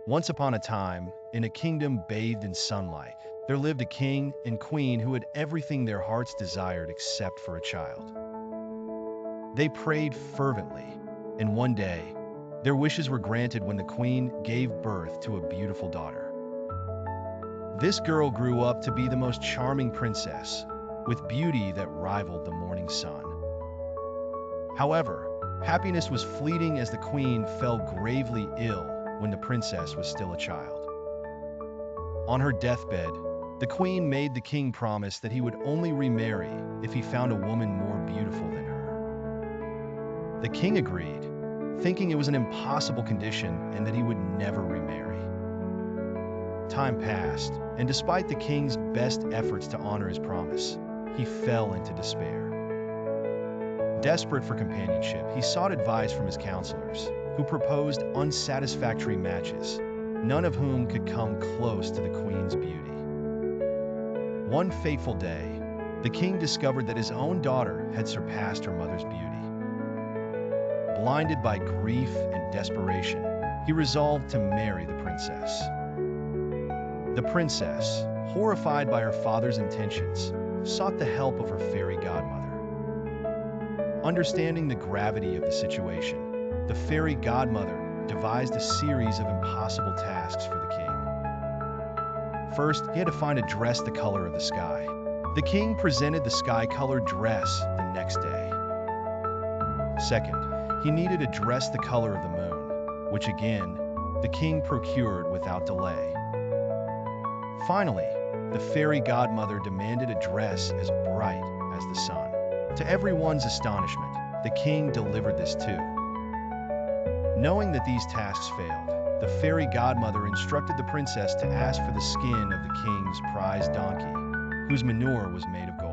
Once upon a time, in a kingdom bathed in sunlight, there lived a king and queen who had everything their hearts desired except for a child. They prayed fervently, and one day, their wishes were granted when the queen gave birth to a beautiful daughter. This girl grew up to be the most charming princess, with beauty that rivaled the morning sun. However, happiness was fleeting as the queen fell gravely ill when the princess was still a child. On her deathbed, the queen made the king promise that he would only remarry if he found a woman more beautiful than her. The king agreed, thinking it was an impossible condition and that he would never remarry. Time passed, and despite the king's best efforts to honor his promise, he fell into despair. Desperate for companionship, he sought advice from his counselors, who proposed unsatisfactory matches, none of whom could come close to the queen's beauty. One fateful day, the king discovered that his own daughter had surpassed her mother's beauty. Blinded by grief and desperation, he resolved to marry the princess. The princess, horrified by her father's intentions, sought the help of her fairy godmother. Understanding the gravity of the situation, the fairy godmother devised a series of impossible tasks for the king. First, he had to find a dress the color of the sky. The king presented the sky-colored dress the next day. Second, he needed a dress the color of the moon, which again, the king procured without delay. Finally, the fairy godmother demanded a dress as bright as the sun. To everyone's astonishment, the king delivered this too. Knowing that these tasks failed, the fairy godmother instructed the princess to ask for the skin of the king's prized donkey, whose manure was made of gold.